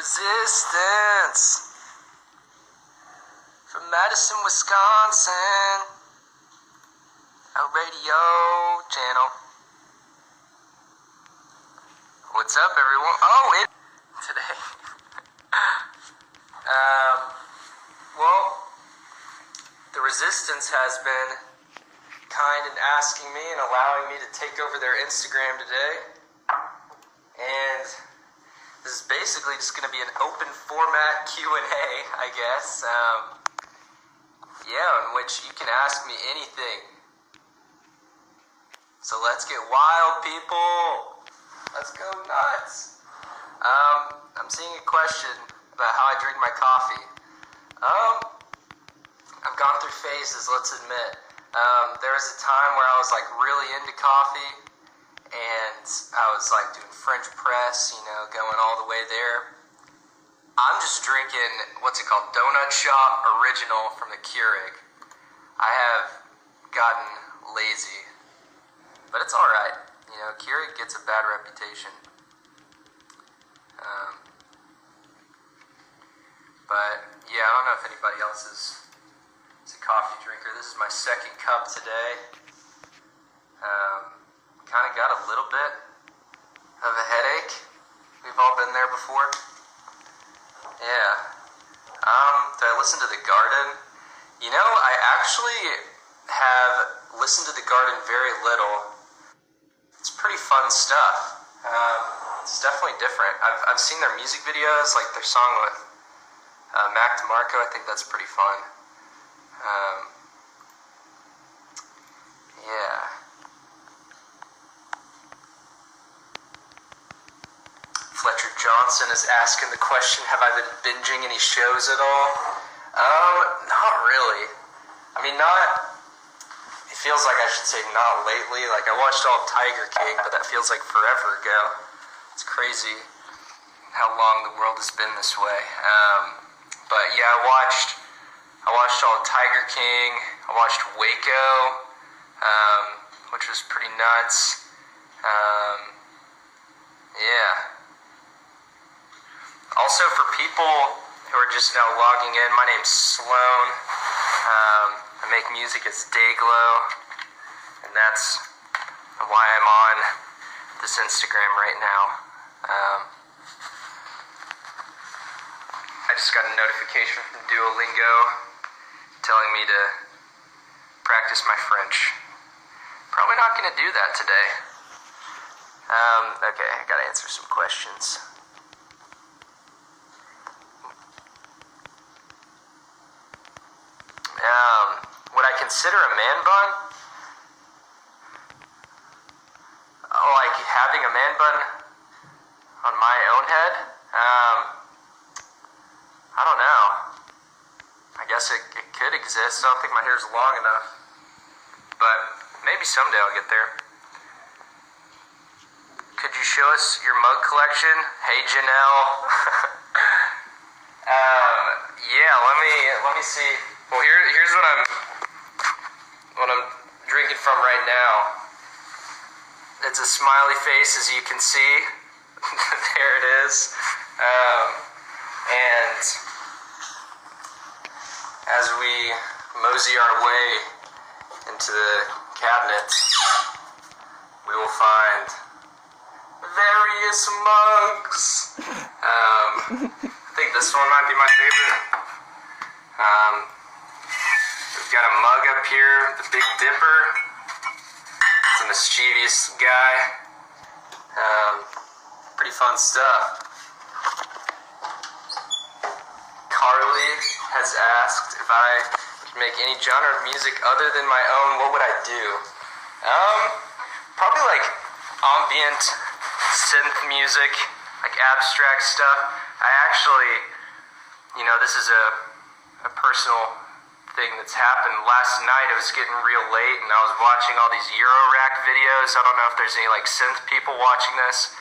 Resistance from Madison, Wisconsin, a radio channel. What's up, everyone? Oh, today. Well, the Resistance has been kind in asking me and allowing me to take over their Instagram today, and this is basically just going to be an open format Q&A, I guess. In which you can ask me anything. So let's get wild, people. Let's go nuts. I'm seeing a question about how I drink my coffee. I've gone through phases, let's admit. There was a time where I was like really into coffee, and I was like doing French press, going all the way there. I'm just drinking, Donut Shop Original from the Keurig. I have gotten lazy, but it's alright. Keurig gets a bad reputation. I don't know if anybody else is a coffee drinker. This is my second cup today. Kind of got a little bit of a headache. We've all been there before. Yeah. Did I listen to The Garden? I actually have listened to The Garden very little. It's pretty fun stuff. It's definitely different. I've seen their music videos, like their song with Mac DeMarco. I think that's pretty fun. Fletcher Johnson is asking the question, have I been binging any shows at all? Not really. It feels like I should say not lately. Like, I watched all of Tiger King, but that feels like forever ago. It's crazy how long the world has been this way. I watched all of Tiger King. I watched Waco, which was pretty nuts. Also, for people who are just now logging in, my name's Sloan. I make music as Dayglow, and that's why I'm on this Instagram right now. I just got a notification from Duolingo telling me to practice my French. Probably not going to do that today. Okay, I gotta answer some questions. Would I consider a man bun? Like having a man bun on my own head? I don't know. I guess it could exist. I don't think my hair's long enough. But maybe someday I'll get there. Could you show us your mug collection? Hey, Janelle. Let me see. Well, here's what I'm drinking from right now. It's a smiley face, as you can see. There it is. And as we mosey our way into the cabinets, we will find various mugs. I think this one might be my favorite. We've got a mug up here, the Big Dipper. It's a mischievous guy. Pretty fun stuff. Carly has asked if I could make any genre of music other than my own, what would I do? Probably like ambient synth music, like abstract stuff. I actually, this is a personal thing that's happened. Last night it was getting real late and I was watching all these Eurorack videos. I don't know if there's any like synth people watching this.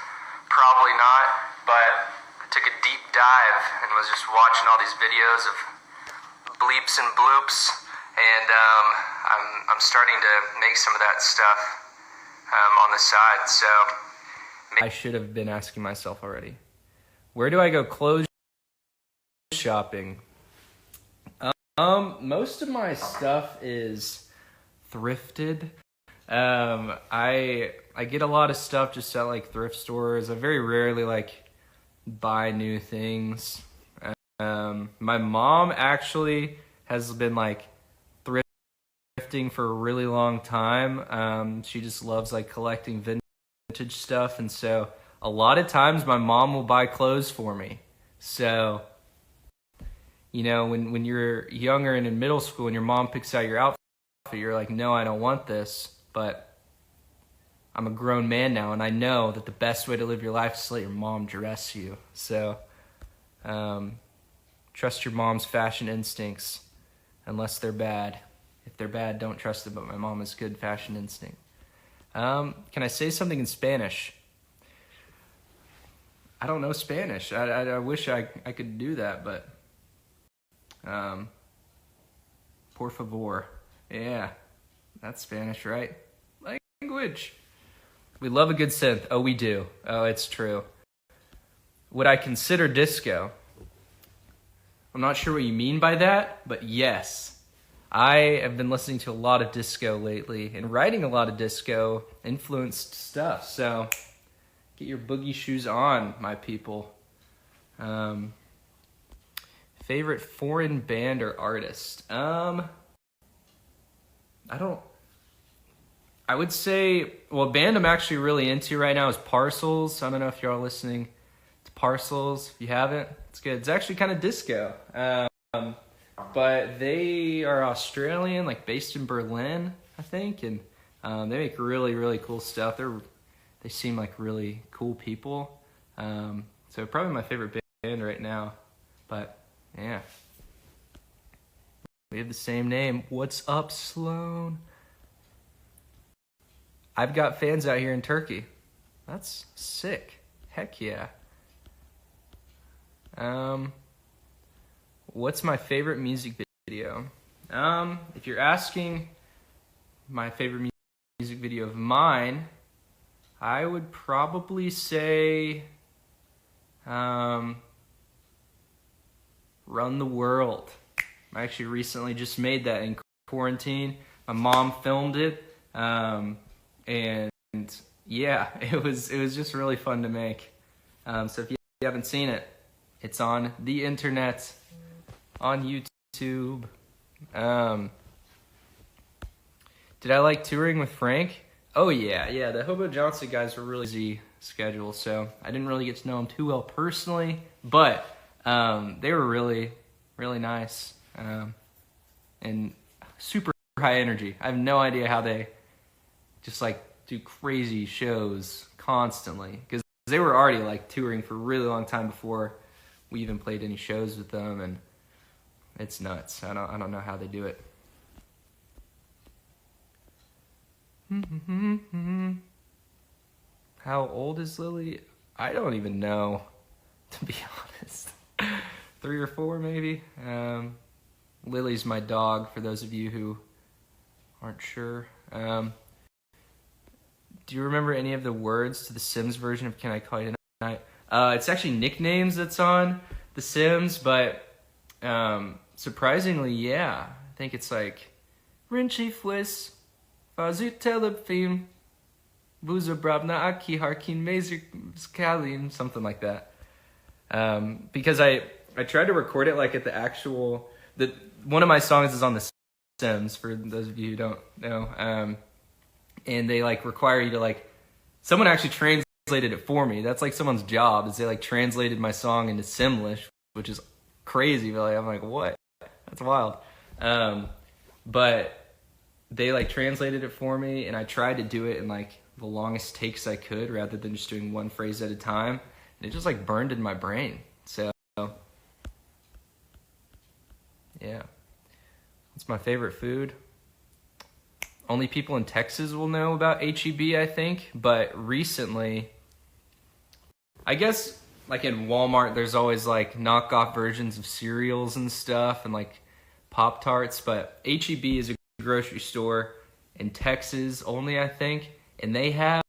Probably not, but I took a deep dive and was just watching all these videos of bleeps and bloops, and I'm starting to make some of that stuff on the side. So I should have been asking myself already, where do I go close shopping. Most of my stuff is thrifted. I get a lot of stuff just at like thrift stores. I very rarely like buy new things. My mom actually has been like thrifting for a really long time. She just loves like collecting vintage stuff, and so a lot of times my mom will buy clothes for me. So, you know, when you're younger and in middle school and your mom picks out your outfit, you're like, no, I don't want this. But I'm a grown man now, and I know that the best way to live your life is to let your mom dress you. So, trust your mom's fashion instincts, unless they're bad. If they're bad, don't trust them, but my mom has good fashion instinct. Can I say something in Spanish? I don't know Spanish. I wish I could do that, but por favor. Yeah, that's Spanish, right? Language. We love a good synth. Oh, we do. Oh, it's true. Would I consider disco? I'm not sure what you mean by that, but yes. I have been listening to a lot of disco lately and writing a lot of disco influenced stuff, so get your boogie shoes on, my people. Favorite foreign band or artist? I would say, well, a band I'm actually really into right now is Parcels. I don't know if you're all listening to Parcels. If you haven't, it's good. It's actually kind of disco. But they are Australian, like based in Berlin, I think, and they make really, really cool stuff. They seem like really cool people. So probably my favorite band right now. But yeah, we have the same name. What's up, Sloan? I've got fans out here in Turkey. That's sick. Heck yeah. What's my favorite music video? If you're asking my favorite music video of mine, I would probably say Run the World. I actually recently just made that in quarantine. My mom filmed it, and yeah, it was just really fun to make. So if you haven't seen it, it's on the internet, on YouTube. Did I like touring with Frank? Oh yeah, the Hobo Johnson guys were really busy schedule, so I didn't really get to know them too well personally, but they were really, really nice, and super high energy. I have no idea how they just like do crazy shows constantly, because they were already like touring for a really long time before we even played any shows with them, and it's nuts. I don't know how they do it. How old is Lily? I don't even know, to be honest. 3 or 4 maybe. Lily's my dog, for those of you who aren't sure. Do you remember any of the words to the Sims version of Can I Call You Tonight? It's actually nicknames that's on The Sims, but surprisingly, yeah. I think it's like Rinchi Fliss, Fazu Telefim, Buza Brabna Aki Harkin Mazer Skalin, something like that. Because I tried to record it like at the actual, one of my songs is on The Sims, for those of you who don't know. And they like require you to like, someone actually translated it for me. That's like someone's job, is they like translated my song into Simlish, which is crazy. But like, I'm like, what? That's wild. But they like translated it for me, and I tried to do it in like the longest takes I could, rather than just doing one phrase at a time. And it just like burned in my brain. So yeah. What's my favorite food? Only people in Texas will know about H-E-B, I think. But recently, I guess like in Walmart, there's always like knockoff versions of cereals and stuff, and like Pop-Tarts. But H-E-B is a grocery store in Texas only, I think. And they have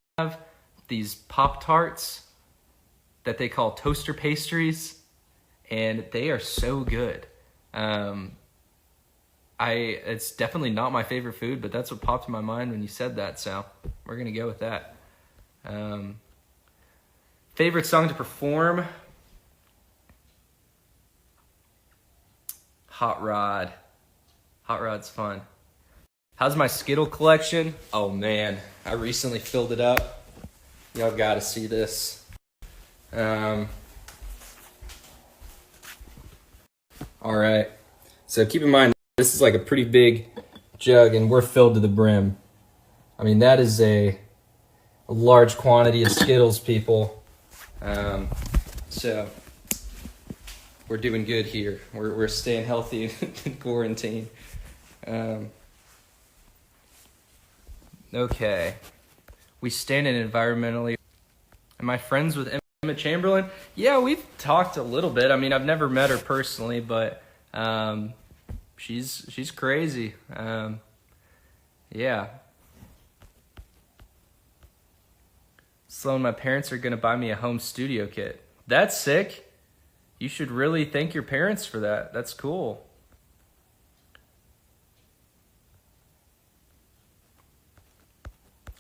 these Pop-Tarts that they call toaster pastries. and they are so good. It's definitely not my favorite food, but that's what popped in my mind when you said that, so we're gonna go with that. Favorite song to perform? Hot Rod. Hot Rod's fun. How's my Skittle collection? Oh man, I recently filled it up. Y'all gotta see this. All right, so keep in mind, this is like a pretty big jug and we're filled to the brim. I mean, that is a large quantity of Skittles, people. So we're doing good here. We're staying healthy in quarantine. Okay. We stand in environmentally. Am I friends with Emma Chamberlain? Yeah, we've talked a little bit. I mean, I've never met her personally, but she's crazy. Yeah. Sloan, my parents are going to buy me a home studio kit. That's sick. You should really thank your parents for that. That's cool.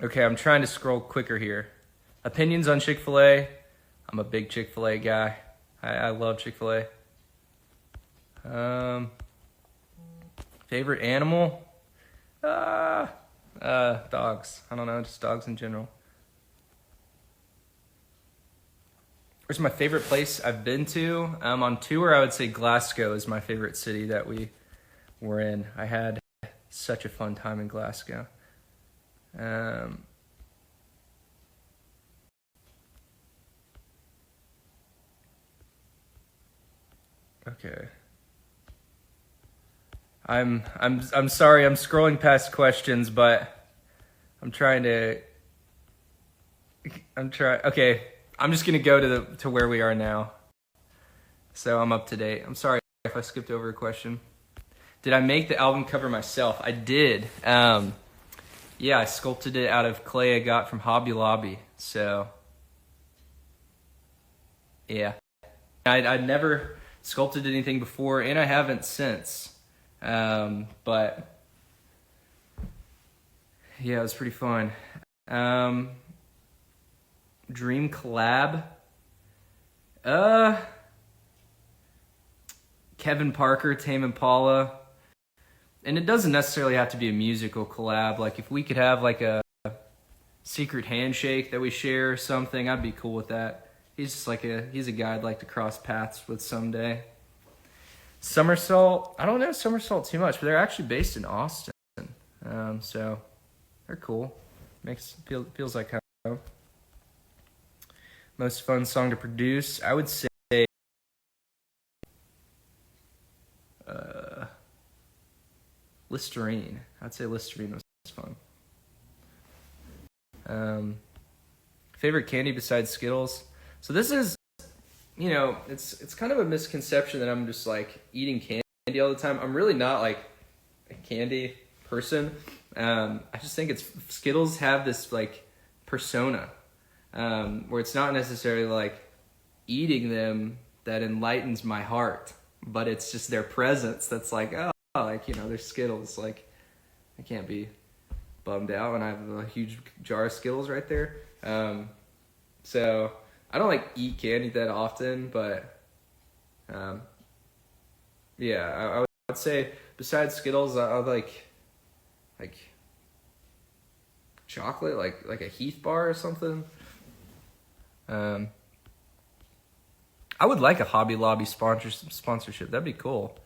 Okay, I'm trying to scroll quicker here. Opinions on Chick-fil-A. I'm a big Chick-fil-A guy. I love Chick-fil-A. Favorite animal? Dogs. I don't know, just dogs in general. Where's my favorite place I've been to? On tour, I would say Glasgow is my favorite city that we were in. I had such a fun time in Glasgow. Okay. I'm sorry, I'm scrolling past questions, but okay, I'm just gonna go to where we are now. So I'm up to date. I'm sorry if I skipped over a question. Did I make the album cover myself? I did. Yeah, I sculpted it out of clay I got from Hobby Lobby. So yeah, I'd never sculpted anything before, and I haven't since. But yeah, it was pretty fun. Dream collab. Kevin Parker, Tame Impala. And it doesn't necessarily have to be a musical collab. Like if we could have like a secret handshake that we share or something, I'd be cool with that. He's a guy I'd like to cross paths with someday. Somersault, I don't know Somersault too much, but they're actually based in Austin. So they're cool. Feels like home. Most fun song to produce, I would say Listerine. I'd say Listerine was fun. Favorite candy besides Skittles? So this is, it's kind of a misconception that I'm just like eating candy all the time. I'm really not like a candy person. I just think Skittles have this like persona, where it's not necessarily like eating them that enlightens my heart, but it's just their presence that's like, oh, like, they're Skittles. Like, I can't be bummed out when I have a huge jar of Skittles right there. So I don't like eat candy that often, but yeah, I would say besides Skittles, I like chocolate, like a Heath bar or something. I would like a Hobby Lobby sponsorship. That'd be cool.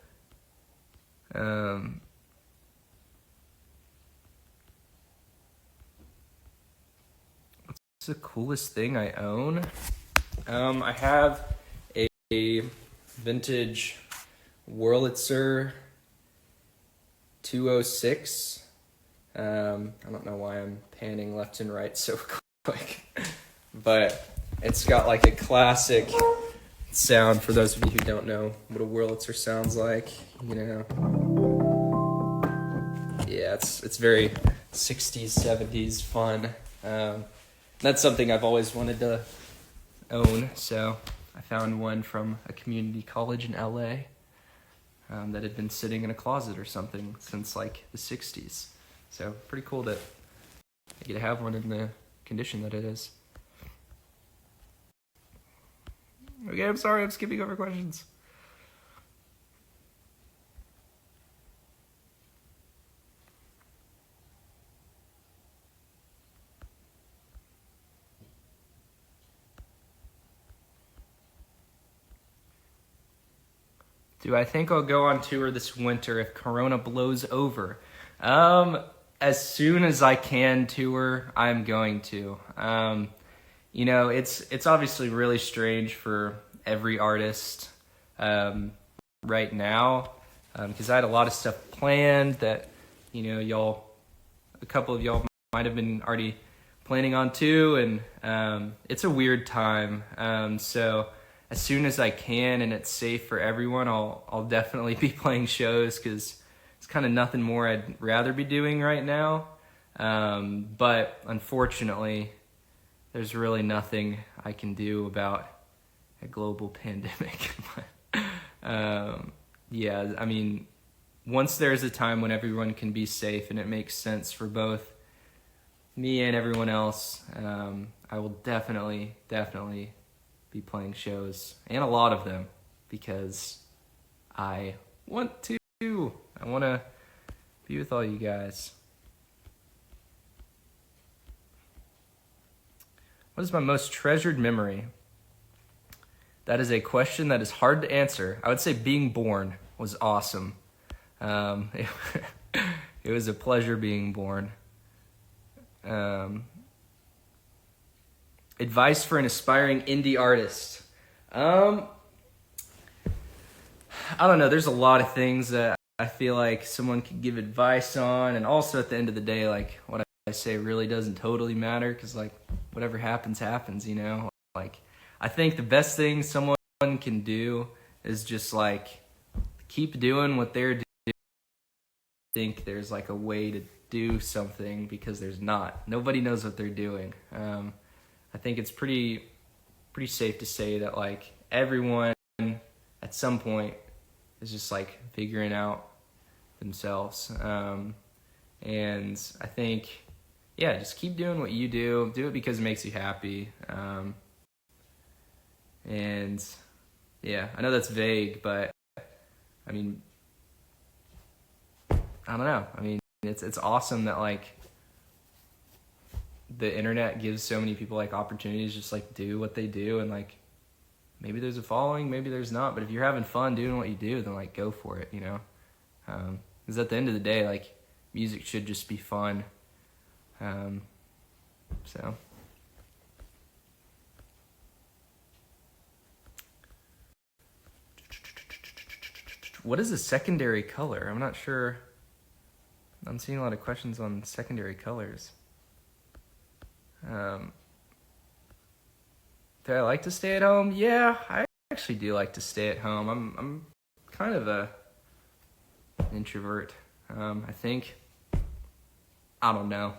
What's the coolest thing I own? I have a vintage Wurlitzer 206. I don't know why I'm panning left and right so quick, but it's got like a classic sound for those of you who don't know what a Wurlitzer sounds like. Yeah, it's very 60s, 70s fun. That's something I've always wanted to own, so I found one from a community college in LA that had been sitting in a closet or something since like the 60s. So pretty cool that I get to have one in the condition that it is. Okay, I'm sorry, I'm skipping over questions. Do I think I'll go on tour this winter if Corona blows over? As soon as I can tour, I'm going to. You know, it's obviously really strange for every artist right now, because I had a lot of stuff planned that, you know, a couple of y'all might have been already planning on too, and it's a weird time. So as soon as I can and it's safe for everyone, I'll definitely be playing shows, because it's kind of nothing more I'd rather be doing right now. But unfortunately, there's really nothing I can do about a global pandemic. Yeah, I mean, once there's a time when everyone can be safe and it makes sense for both me and everyone else, I will definitely be playing shows, and a lot of them, because I want to. I want to be with all you guys. What is my most treasured memory? That is a question that is hard to answer. I would say being born was awesome. It was a pleasure being born. Advice for an aspiring indie artist. I don't know. There's a lot of things that I feel like someone could give advice on, and also at the end of the day, like, what I say really doesn't totally matter, because like whatever happens, you know. Like, I think the best thing someone can do is just like keep doing what they're doing. I think there's like a way to do something, because there's not. Nobody knows what they're doing. I think it's pretty safe to say that like everyone at some point is just like figuring out themselves. And I think, yeah, just keep doing what you do. Do it because it makes you happy. And yeah, I know that's vague, but I mean, I don't know. I mean, it's awesome that like the internet gives so many people like opportunities to just like do what they do, and like maybe there's a following, maybe there's not, but if you're having fun doing what you do, then like go for it, you know. Because at the end of the day, like, music should just be fun. So what is a secondary color? I'm not sure. I'm seeing a lot of questions on secondary colors. Do I like to stay at home? Yeah, I actually do like to stay at home. I'm kind of a introvert. I think. I don't know.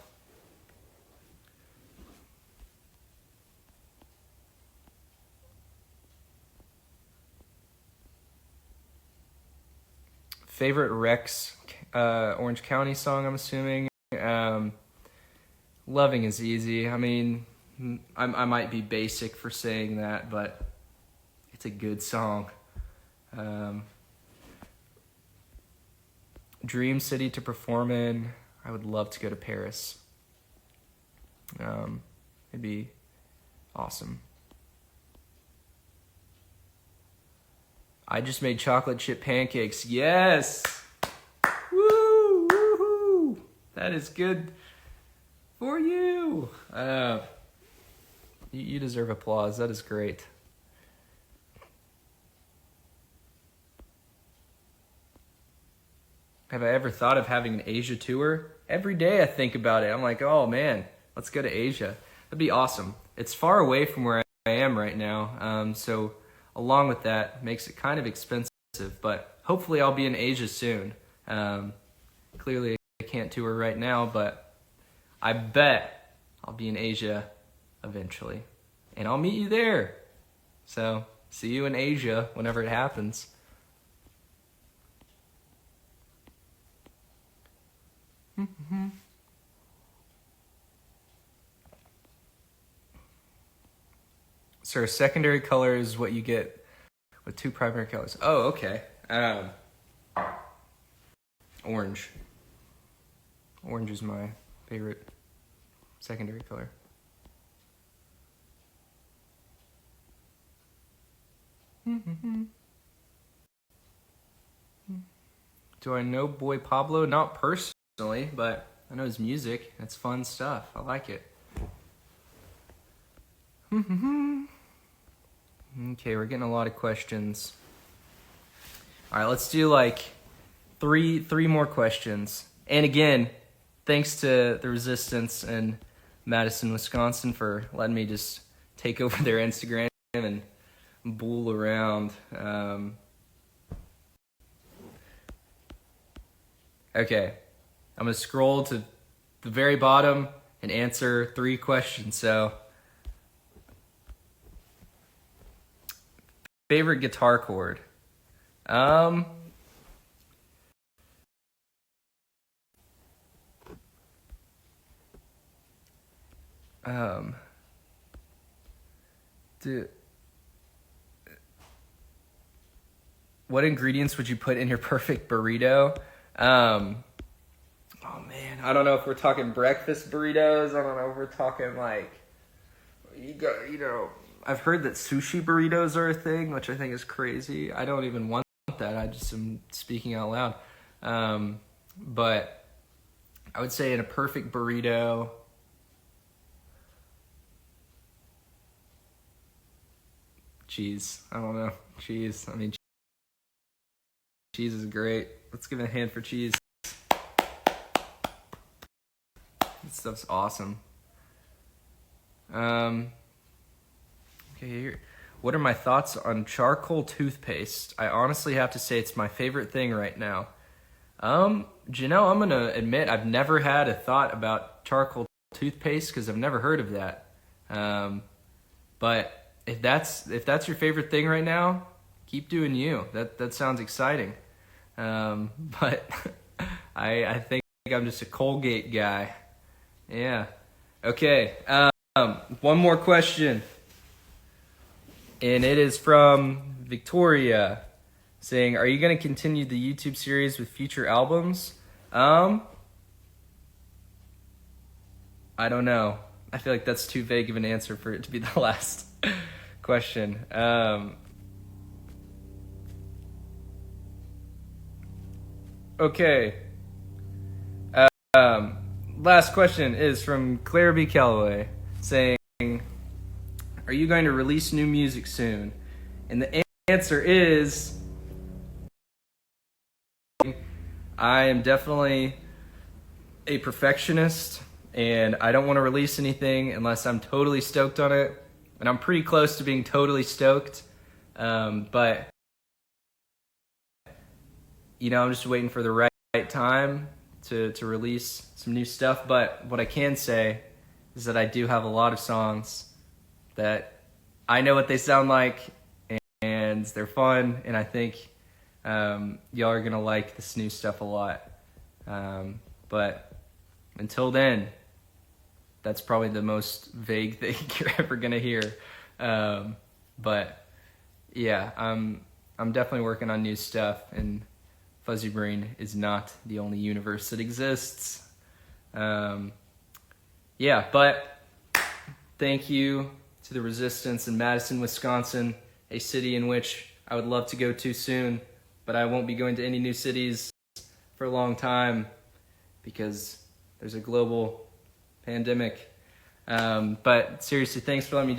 Favorite Rex Orange County song, I'm assuming. Loving is Easy. I mean, I might be basic for saying that, but it's a good song. Dream city to perform in. I would love to go to Paris. It'd be awesome. I just made chocolate chip pancakes. Yes! Woo! Woohoo! That is good for you. You deserve applause. That is great. Have I ever thought of having an Asia tour? Every day I think about it. I'm like, oh man, let's go to Asia. That'd be awesome. It's far away from where I am right now. So along with that, makes it kind of expensive, but hopefully I'll be in Asia soon. Clearly I can't tour right now, but I bet I'll be in Asia eventually. And I'll meet you there. So See you in Asia whenever it happens. So a secondary color is what you get with two primary colors. Oh, okay. Orange. Orange is my favorite secondary color. Do I know Boy Pablo? Not personally, but I know his music. It's fun stuff. I like it. Okay, we're getting a lot of questions. All right, let's do like three more questions. And again, thanks to the Resistance in Madison, Wisconsin for letting me just take over their Instagram and bull around. Okay, I'm gonna scroll to the very bottom and answer 3 questions. So, favorite guitar chord? What ingredients would you put in your perfect burrito? Oh man, I don't know if we're talking breakfast burritos. I don't know if we're talking like, I've heard that sushi burritos are a thing, which I think is crazy. I don't even want that. I just am speaking out loud. But I would say in a perfect burrito, cheese. I don't know. Cheese. I mean, cheese is great. Let's give it a hand for cheese. This stuff's awesome. Okay, here. What are my thoughts on charcoal toothpaste? I honestly have to say it's my favorite thing right now. Janelle, I'm gonna admit I've never had a thought about charcoal toothpaste because I've never heard of that. But if that's your favorite thing right now, keep doing you. That sounds exciting. But I think I'm just a Colgate guy. Yeah. Okay. One more question. And it is from Victoria saying, are you going to continue the YouTube series with future albums? I don't know. I feel like that's too vague of an answer for it to be the last question. Okay. Last question is from Claire B. Calloway saying, are you going to release new music soon? And the answer is, I am definitely a perfectionist and I don't want to release anything unless I'm totally stoked on it. And I'm pretty close to being totally stoked. But, I'm just waiting for the right time to release some new stuff. But what I can say is that I do have a lot of songs that I know what they sound like and they're fun. And I think y'all are going to like this new stuff a lot. But until then, that's probably the most vague thing you're ever going to hear. But yeah, I'm definitely working on new stuff, and Fuzzybrain is not the only universe that exists. Yeah, but thank you to the Resistance in Madison, Wisconsin, a city in which I would love to go to soon, but I won't be going to any new cities for a long time because there's a global pandemic. But seriously, thanks for letting me